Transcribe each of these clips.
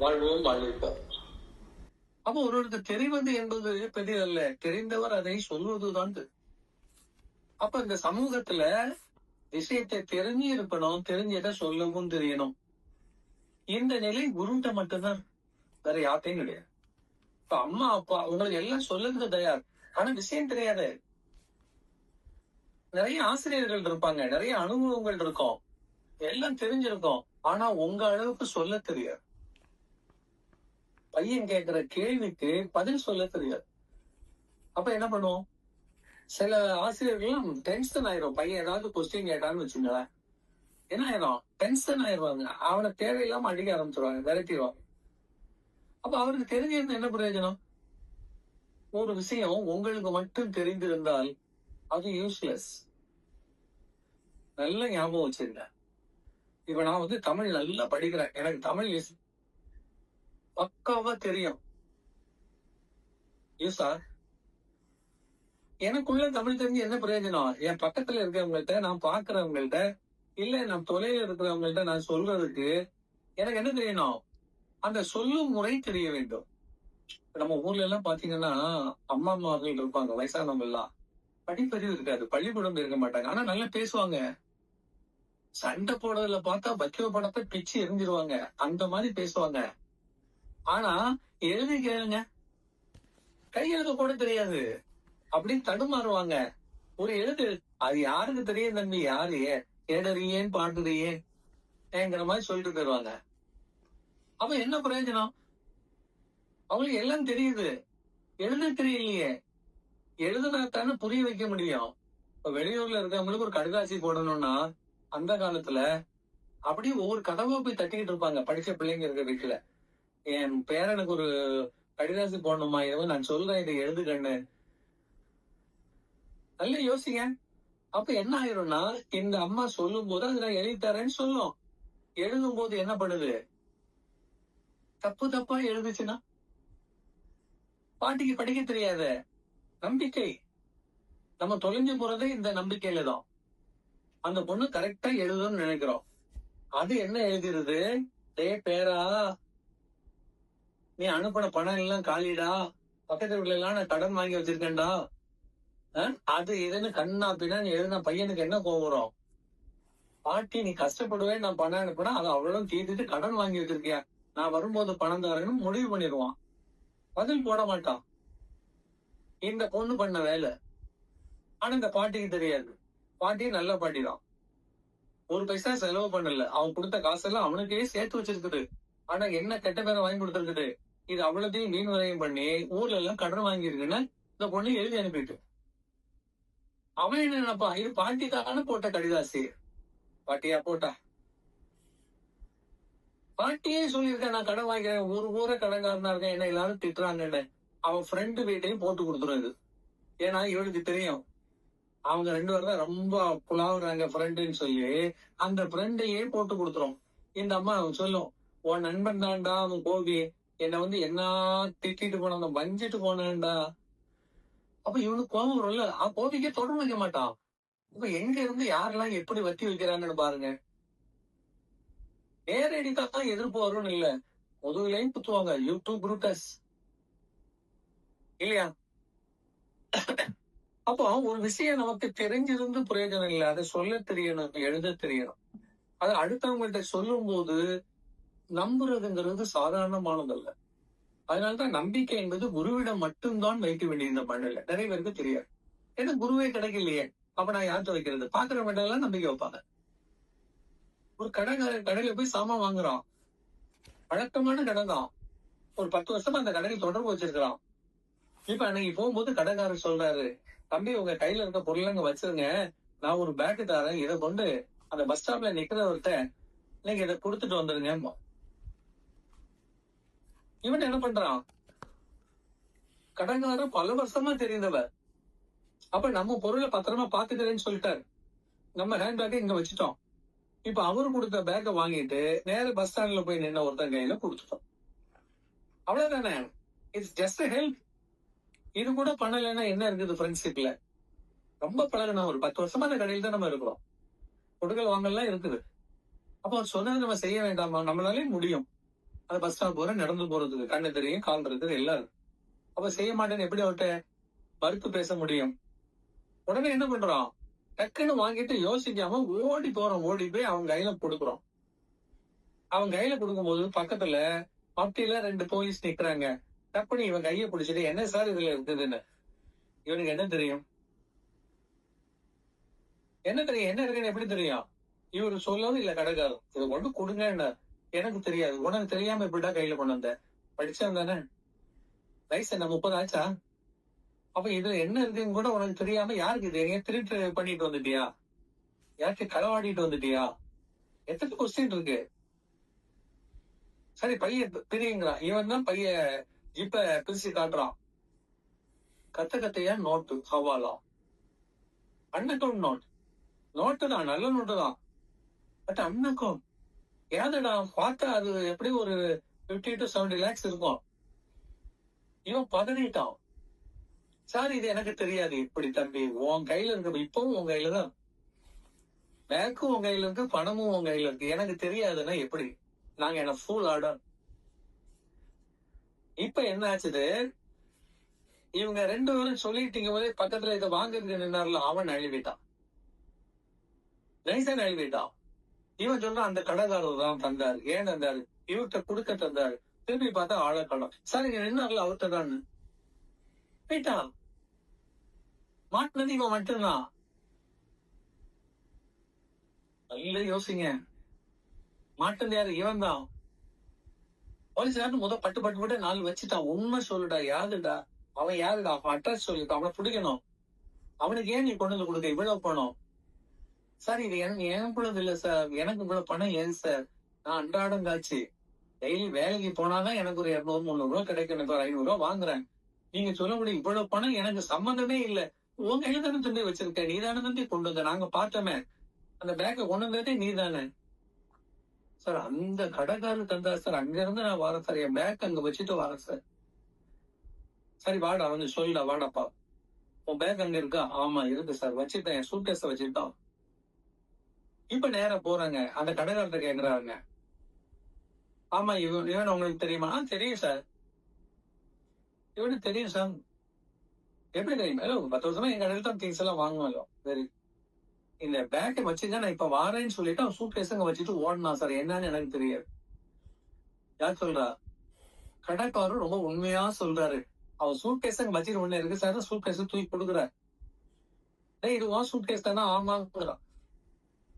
வாழ்வோம் வாழ்விப்போம். அப்போ ஒருவருக்கு தெரிவது என்பது பெரிதல்ல, தெரிந்தவர் அதை சொல்வதுதான். அப்ப இந்த சமூகத்துல விஷயத்தை தெரிஞ்சு இருக்கணும், தெரிஞ்சதை சொல்லவும் தெரியணும். இந்த நிலை குருட்ட மட்டும்தான், வேற யார்ட்டையும் கிடையாது. இப்ப அம்மா அப்பா உங்களுக்கு எல்லாம் சொல்லுறது தயார், ஆனா விஷயம் தெரியாது. நிறைய ஆசிரியர்கள் இருப்பாங்க, நிறைய அனுபவங்கள் இருக்கும், எல்லாம் தெரிஞ்சிருக்கும், ஆனா உங்க அளவுக்கு சொல்ல தெரியாது. பையன் கேட்கிற கேள்விக்கு பதில் சொல்ல தெரியாது. அப்ப என்ன பண்ணுவோம்? சில ஆசிரியர்களும் டென்ஷன் ஆயிரும். பையன் ஏதாவது கொஸ்டின் கேட்டான்னு வச்சுங்களேன், என்ன ஆயிரும்? டென்ஷன் ஆயிடுவாங்க. அவனை தேவையில்லாம அடிக்க ஆரம்பிச்சிருவாங்க, விரட்டிடுவாங்க. அப்ப அவருக்கு தெரிஞ்சிருந்த என்ன பிரயோஜனம்? ஒரு விஷயம் உங்களுக்கு மட்டும் தெரிந்திருந்தால் அது யூஸ்லெஸ். நல்ல ஞாபகம் வச்சிருங்க. இப்ப நான் தமிழ் நல்லா படிக்கிறேன், எனக்கு தமிழ் பக்காவா தெரியும். யூஸா? எனக்குள்ள தமிழ் தெரிஞ்சு என்ன பிரயோஜனம்? என் பக்கத்துல இருக்கிறவங்கள்ட்ட, நான் பாக்குறவங்கள்ட்ட, இல்ல நான் தொலைல இருக்கிறவங்கள்ட்ட நான் சொல்றதுக்கு எனக்கு என்ன தெரியணும்? அந்த சொல்லும் முறை தெரிய வேண்டும். நம்ம ஊர்ல எல்லாம் பாத்தீங்கன்னா, அம்மாமார்கள் இருப்பாங்க, வயசானவங்க எல்லாம். படிப்பறிவு இருக்காது, பள்ளிக்கூடம் இருக்க மாட்டாங்க, ஆனா நல்லா பேசுவாங்க. சண்டை போடுறதுல பார்த்தா பக்கிய படத்தை பிச்சு எரிஞ்சிருவாங்க, அந்த மாதிரி பேசுவாங்க. ஆனா எழுதி கேளுங்க, கையெழுத கூட தெரியாது, அப்படின்னு தடுமாறுவாங்க. ஒரு எழுத்து, அது யாருக்கு தெரியும் தம்பி, யாரு ஏடறியேன் பாட்டுறியேன் ஏங்கிற மாதிரி சொல்லிட்டு போயிருவாங்க. அப்ப என்ன பிரயோஜனம்? அவங்களுக்கு எல்லாம் தெரியுது, எழுத தெரியலையே. எழுதுனாத்தானே புரிய வைக்க முடியும். இப்ப வெளியூர்ல இருக்கவங்களுக்கு ஒரு கடிதாசி போடணும்னா அந்த காலத்துல அப்படியே ஒவ்வொரு கதவா போய் தட்டிக்கிட்டு இருப்பாங்க, படிச்ச பிள்ளைங்க இருக்க வீட்டுல. என் பேரனுக்கு ஒரு கடிதாசி போடணுமா, இரவு நான் சொல்றேன், இதை எழுது கண்ணு. நல்லா யோசிங்க. அப்ப என்ன ஆயிரும்னா, இந்த அம்மா சொல்லும் போது அது நான் எழுதி தரேன்னு சொல்லும். எழுதும் போது என்ன பண்ணுது? தப்பு தப்பா எழுதுச்சுன்னா பாட்டிக்கு படிக்க தெரியாத. நம்பிக்கை, நம்ம தொலைஞ்சு போறதே இந்த நம்பிக்கையில தான். அந்த பொண்ணு கரெக்டா எழுதுன்னு நினைக்கிறோம், அது என்ன எழுதிருது? டே பேரா, நீ அனுப்பின பணம் எல்லாம் காலிடா, பக்கத்து வீட்டுல எல்லாம் நான் கடன் வாங்கி வச்சிருக்கேன்டா, அது இதுன்னு கண்ணா பின்னான்னு எழுதின பையனுக்கு என்ன கோவம் வரும்? பாட்டி நீ கஷ்டப்படுவேன், நான் பணம் அனுப்புனா அதை அவ்வளவு தீர்த்துட்டு கடன் வாங்கி வச்சிருக்கியா, நான் வரும்போது பணம் தரேன்னு முடிவு பண்ணிடுவான். பதில் போட மாட்டான். இந்த பொண்ணு பண்ண வேலை. ஆனா இந்த பாட்டிக்கு தெரியாது. பாட்டி நல்ல பாட்டி தான், ஒரு பைசா செலவு பண்ணல, அவன் கொடுத்த காசெல்லாம் அவனுக்கே சேர்த்து வச்சிருக்குது. ஆனா என்ன கெட்ட பேரை வாங்கி கொடுத்துருக்குது? இது அவ்வளத்தையும் மீன் வரையும் பண்ணி ஊர்ல எல்லாம் கடன் வாங்கி இருக்குன்னு இந்த பொண்ணு எழுதி அனுப்பிட்டு, அவன் என்ன நினைப்பா, இது பாட்டி தானே போட்ட கடிதாசி. பாட்டியா போட்டா? பாட்டியே சொல்லியிருக்கேன், நான் கடன் வாங்கிறேன், ஒரு ஊரை கடன்காரனா இருக்கேன், என்ன எல்லாரும் திட்டுறாங்கன்னு. அவன் ஃப்ரெண்டு வீட்டையும் போட்டு கொடுத்துருது. ஏன்னா இவனுக்கு தெரியும், அவங்க 2 பேரும் தான் ரொம்ப புலாவுறாங்க ஃப்ரெண்டுன்னு சொல்லி, அந்த ஃப்ரெண்டையே போட்டு கொடுத்துரும். இந்த அம்மா சொல்லும், உன் நண்பன் தான்டா அவன் கோபி, என்ன என்ன திட்டிட்டு போன, வஞ்சிட்டு போனேன்டா. அப்ப இவனுக்கு கோபம் வரும்ல, கோபிக்கே தொடர்பு வைக்க மாட்டான். இப்ப எங்க இருந்து யாரெல்லாம் எப்படி வத்தி வைக்கிறாங்கன்னு பாருங்க. நேரடிதான் எதிர்ப்பு வரும்னு இல்ல, முதுகுலையும் குத்துவாங்க, யூடியூப் புரூட்டஸ் இல்லையா? அப்போ ஒரு விஷயம் நமக்கு தெரிஞ்சிருந்து பிரயோஜனம் இல்லை, அதை சொல்ல தெரியணும், எழுத தெரியணும். அது அடுத்தவங்கள்ட்ட சொல்லும் போது நம்புறதுங்கிறது சாதாரணமானதல்ல. அதனாலதான் நம்பிக்கை என்பது குருவிடம் மட்டும்தான் வைக்க வேண்டிய இந்த மண்ணில் நிறைய பேருக்கு தெரியாது. ஏன்னா குருவே கிடைக்கலையே, அப்ப நான் யார்கிட்ட வைக்கிறது? பாக்குறவங்க எல்லாம் நம்பிக்கை வைப்பாங்க. ஒரு கடையில போய் சாமான் வாங்குறான், வழக்கமான கடை தான், ஒரு 10 வருஷமா அந்த கடையில் தொடர்பு வச்சிருக்கிறான். இப்ப அன்னைக்கு போகும்போது கடைக்காரர் சொல்றாரு, தம்பி உங்க கையில இருக்க பொருள் அங்க வச்சிருங்க, நான் ஒரு பேக்கு தரேன், இதை கொண்டு அந்த பஸ் ஸ்டாப்ல நிக்கிறவர்கிட்ட நீங்க இதை கொடுத்துட்டு வந்துருங்க. இவன் என்ன பண்றான்? கடன்காரர் பல வருஷமா தெரிந்தவர். அப்ப நம்ம பொருளை பத்திரமா பாத்துக்கிறேன்னு சொல்லிட்டாரு, நம்ம ஹேண்ட் பேக்கை இங்க வச்சுட்டோம். இப்ப அவரு கொடுத்த பேக்கை வாங்கிட்டு நேர பஸ் ஸ்டாண்ட்ல போய் நின்ன ஒருத்தன் கையில கொடுத்துட்டோம். அவ்வளவுதானே, இட்ஸ் ஜஸ்ட் ஹெல்ப். இது கூட பண்ணலைன்னா என்ன இருக்குது ஃப்ரெண்ட்ஷிப்ல? ரொம்ப பழகினா ஒரு 10 வருஷமா அந்த கடையில் தான் நம்ம இருக்கிறோம், கொடுக்கல் வாங்கலாம் இருக்குது. அப்போ அவர் சொன்னது நம்ம செய்ய வேண்டாமா? நம்மளாலே முடியும். அது பஸ் ஸ்டாப் போற, நடந்து போறதுக்கு கண்ணு தெரியும், கால் இருக்குது, எல்லாம் இருக்கு. அப்ப செய்ய மாட்டேன்னு எப்படி அவர்கிட்ட மறுத்து பேச முடியும்? உடனே என்ன பண்றோம்? டக்குன்னு வாங்கிட்டு யோசிக்காம ஓடி போறோம். ஓடி போய் அவன் கையில கொடுக்குறோம். அவன் கையில கொடுக்கும்போது பக்கத்துல மப்டியில 2 போலீஸ் நிக்கிறாங்க. டப்புன்னு இவன் கையை பிடிச்சிட்டு, என்ன சார் இதுல இருக்குதுன்னு. இவனுக்கு என்ன தெரியும்? என்ன தெரியும்? என்ன இருக்குன்னு எப்படி தெரியும்? இவரு சொல்லவும் இல்ல கடைக்காரர். இதை கொண்டு கொடுங்க. எனக்கு தெரியாது. உனக்கு தெரியாம எப்படிடா கையில கொண்டு வந்த? படிச்சவன் தானே? வயசு என்ன 30 ஆச்சா? அப்ப இதுல என்ன இருக்குன்னு கூட உனக்கு தெரியாம யாருக்கு இது? எங்க திருட்டு பண்ணிட்டு வந்துட்டியா? யாருக்கு களவாடிட்டு வந்துட்டியா? எத்தனை கொஸ்டின் இருக்கு. சரி, பைய பிரியுங்கிறான். இவன் தான் பைய ஜிப்ப பிரிச்சு காட்டுறான். கத்தையா நோட்டு, ஹவாலா, அன்அக்கவுண்ட் நோட்டு தான், நல்ல நோட்டு தான். பட் அன்அக்கவுண்ட் ஏதடா பார்த்தா அது எப்படி ஒரு 50 to 70 lakhs இருக்கும். இவன் பதறிட்டான். சார் இது எனக்கு தெரியாது. இப்படி தம்பி, உன் கையில இருக்க, இப்பவும் உன் கையில தான், பேக்கும் உன் கையில இருக்கு, பணமும் உன் கையில இருக்கு. எனக்கு தெரியாதுன்னா எப்படி? நாங்க என்ன ஃபுல் ஆர்டர். இப்ப என்ன ஆச்சுது? இவங்க 2 பேரும் சொல்லிட்டீங்க போதே பக்கத்துல இதை வாங்குறதுக்கு நின்னார்ல, அவன் அழிவிட்டான். நைசா அழிவிட்டான். இவன் சொல்றான் அந்த கடைக்காரர் தான் தந்தாரு. ஏன் தந்தாரு? இவர்கிட்ட கொடுக்க தந்தாரு. திருப்பி பார்த்தா ஆழக்கடம். சார் இங்க நின்னார்ல அவர்கிட்ட தான் போயிட்டான். மாட்டினது இவன் மட்டும்தான். நல்ல யோசிங்க. மாட்டினது யாரு? இவன் தான். போலீஸ்காரன் பட்டு 4 வச்சுட்டான். உண்மை சொல்லுடா, யாருடா அவன்? யாருடா அவன்? அட்ரஸ் சொல்லிட்டு அவனை பிடிக்கணும். அவனுக்கு ஏன் நீ கொண்டு வந்து கொடுக்க இவ்வளவு பணம்? சார் இது என் பொழுது இல்ல சார், எனக்கு இவ்வளவு பணம் ஏன் சார்? நான் அன்றாடம் காட்சி டெய்லி வேலைக்கு போனாதான் எனக்கு ஒரு 200 300 ரூபாய் கிடைக்கும். எனக்கு ஒரு 500 ரூபாய் வாங்குறேன். நீங்க சொல்ல முடியும் இவ்வளவு பணம் எனக்கு சம்பந்தமே இல்ல. உங்க கையில தானே தம்பி வச்சிருக்க, நீ தானே தம்பி கொண்டு வந்த, நாங்க பார்த்தோமே, அந்த பேக்கை கொண்டு வந்ததே நீ தானே. சார் அந்த கடைக்காரர் தந்தா சார், அங்க இருந்து நான் வரேன் சார், என் பேக் அங்க வச்சுட்டு வரேன் சார். சரி வாடா, வந்து சொல்லிடா, வாடாப்பா, உன் பேக் அங்க இருக்கா? ஆமா இருக்கு சார், வச்சுட்டேன், என் சூட்கேஸ வச்சுட்டான். இப்ப நேரா போறாங்க, அந்த கடைக்காரர்கிட்ட கேக்குறாங்க, ஆமா இவன் உங்களுக்கு தெரியுமா? தெரியும் சார். இவனுக்கு தெரியும் சார். எப்படி தெரியும்? 10 வருஷமா எங்க கடையில் தான் திங்ஸ் எல்லாம் வாங்குவோம். சரி, இந்த பேக்கை வச்சுங்க, நான் இப்ப வாரேன்னு சொல்லிட்டு அவன் சூட்கேஸ் அங்க வச்சுட்டு ஓடனா சார். என்னன்னு எனக்கு தெரியாது. யார் சொல்றா? கடைக்காரர் ரொம்ப உண்மையா சொல்றாரு. அவன் சூட்கேஸ் அங்க வச்சுட்டு ஒண்ணு இருக்கு சார், சூட்கேஸ் தூக்கி கொடுக்குறாரு. இது உன் சூட்கேஸ் தானே? ஆமாங்கிறான்.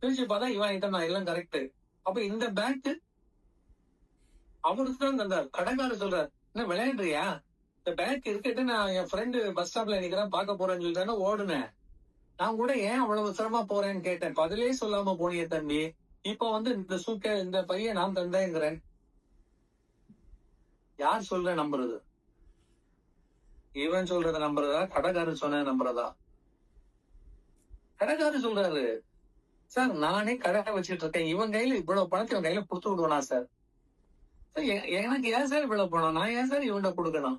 பிரிச்சு பார்த்தா இவன் கிட்ட நான் எல்லாம் கரெக்ட். அப்ப இந்த பேக் அவருக்கு தான் தந்தார். கடைக்காரர் சொல்றாரு, என்ன விளையாடுறியா? இந்த பேக் இருக்கட்டு, நான் என் ஃப்ரெண்டு பஸ் ஸ்டாப்ல நிக்கிறேன், பார்க்க போறேன்னு சொல்லிட்டானே ஓடுனேன். நான் கூட ஏன் அவ்வளவு சிரமமா போறேன்னு கேட்டேன். பதிலே சொல்லாம போனியே தம்பி. இப்ப வந்து இந்த பையன் நான் தந்தேங்கிறேன். யார் சொல்ற நம்புறது? இவன் சொல்றத நம்புறதா, கடைக்காரர் சொன்ன நம்புறதா? கடைக்காரர் சொல்றாரு, சார் நானே கடை வச்சுட்டு இருக்கேன், இவன் கையில இவ்வளவு பணத்தை இவன் கையில கொடுத்து விடுவனா சார்? எனக்கு ஏன் சார் இவ்வளவு பணம்? நான் ஏன் சார் இவன்கிட்ட கொடுக்கணும்?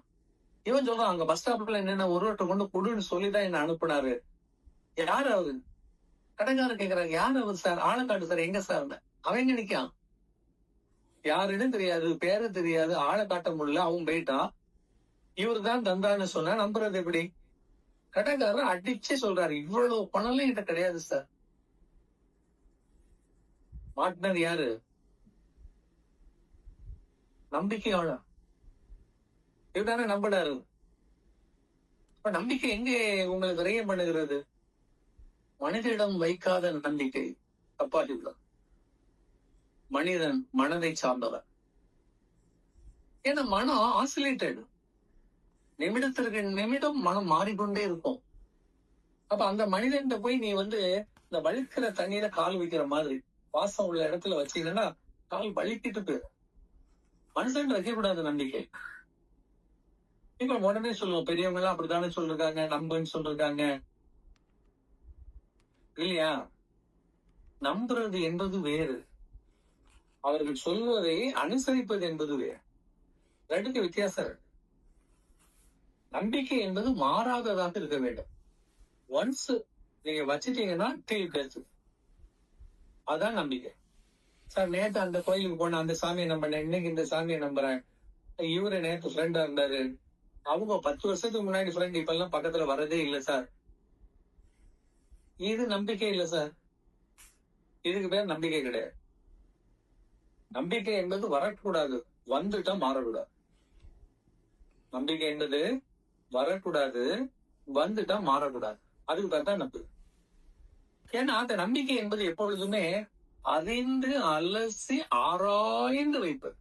இவன் சொல்றான், அங்க பஸ் ஸ்டாப்ல என்னென்ன ஒருவர்கிட்ட கொண்டு கொடுன்னு சொல்லிதான் என்ன அனுப்புனாரு. யாரு அவரு? கடைக்காரர் கேக்குறாரு, யாரு அவர் சார்? ஆளை காட்டு சார், எங்க சார்? அவன் எங்க நிக்கான்? யாருன்னு தெரியாது, பேரு தெரியாது, ஆளை காட்ட முடியல, அவன் போயிட்டான். இவரு தான் தந்தான்னு சொன்னா நம்புறது எப்படி? கடைக்காரர் அடிச்சு சொல்றாரு, இவ்வளவு பணம்லாம் என்கிட்ட கிடையாது சார். மாட்டினது யாரு? நம்பிக்கையோட இவதானே நம்பினாரு. இப்ப நம்பிக்கை எங்கே உங்களுக்கு விரயம் பண்ணுகிறது? மனிதனிடம் வைக்காத நம்பிக்கை தப்பாகிவிடும். மனிதன் மனதை சார்ந்தவன். ஏன்னா மனம் ஆசிலேட்டட், நிமிடத்திற்கு நிமிடம் மனம் மாறிக்கொண்டே இருக்கும். அப்ப அந்த மனிதன் போய் நீ வந்து இந்த வலிக்கிற தண்ணீர கால் வைக்கிற மாதிரி வாசம் உள்ள இடத்துல வச்சீங்கன்னா கால் வலிக்கிட்டு போயிடும். மனுஷன் வைக்கக்கூடாது நம்பிக்கை. இப்ப உடனே சொல்லுவோம், பெரியவங்க எல்லாம் அப்படித்தானே சொல்லிருக்காங்க, நம்புன்னு சொல்லிருக்காங்க இல்லையா? நம்புறது என்பது வேறு, அவர்கள் சொல்வதை அனுசரிப்பது என்பது வேறு. ரெண்டுக்கு வித்தியாசம் இருக்கு. நம்பிக்கை என்பது மாறாததாக இருக்க வேண்டும். ஒன்ஸ் நீங்க வச்சுட்டீங்கன்னா அதான் நம்பிக்கை. சார் நேத்து அந்த கோயிலுக்கு போன அந்த சாமியை நம்பினேன், இன்னைக்கு இந்த சாமியை நம்புறேன். இவரு நேத்து ஃப்ரெண்டா இருந்தாரு, அவங்க 10 வருஷத்துக்கு முன்னாடி ஃப்ரெண்ட், இப்ப எல்லாம் பக்கத்துல வரதே இல்ல சார். இது நம்பிக்கை இல்ல சார். இதுக்கு பேர் நம்பிக்கை கிடையாது. நம்பிக்கை என்பது வரக்கூடாது, வந்துட்டா மாறக்கூடாது. நம்பிக்கை என்பது வரக்கூடாது, வந்துட்டா மாறக்கூடாது. அதுக்கு பேர் தான் நம்பிக்கை. ஏன்னா அந்த நம்பிக்கை என்பது எப்பொழுதுமே அறிந்து அலசி ஆராய்ந்து வைப்பது.